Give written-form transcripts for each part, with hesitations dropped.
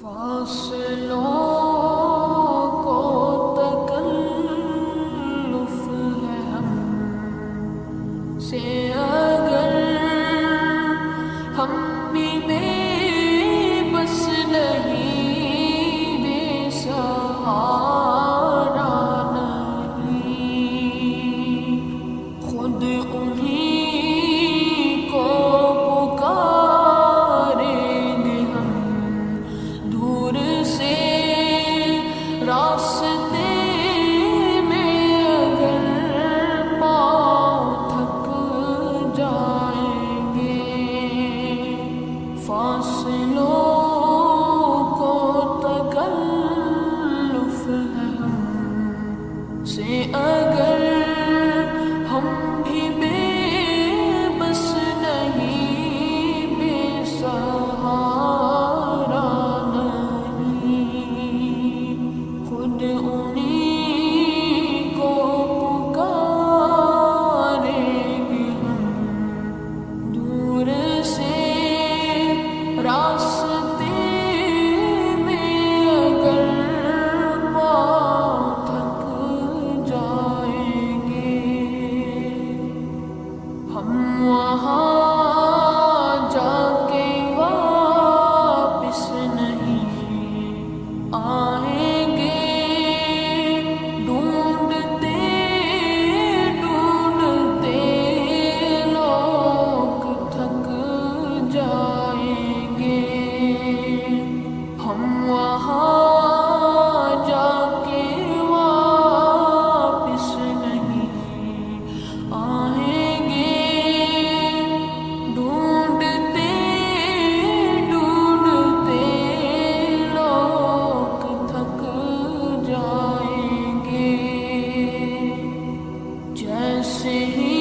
فاصلوں کو تکلف ہے ہم سے اگر ہم بھی بے بس نہیں، بے سہارا نہیں، خود انہیں کو پکاریں گے ہم دور سے راستے میں اگر پاؤں تھک جائیں گے، فاصلوں کو تکلف ہے ہم سے اگر ہم بھی بے بس نہیں، بے سہارا نہیں، خود انہیں کو پکاریں گے ہم دور سے راستے میں اگر پاؤں تھک جائیں گے، ہم وہاں جا کے واپس نہیں آئیں گے، ڈھونڈتے ڈھونڈتے لوگ تھک جائیں گے، ہم وہاں جا کے واپس نہیں آئیں گے، ڈھونڈتے ڈھونڈتے لوگ تھک جائیں گے، جیسے ہی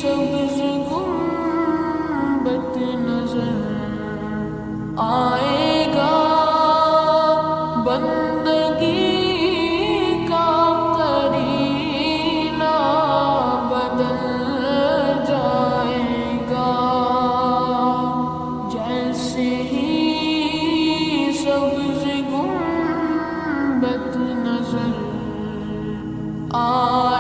سبز گنبد نظر آئے گا، بندگی کا قرینہ بدل جائے گا، جیسے ہی سبز گنبد نظر آئے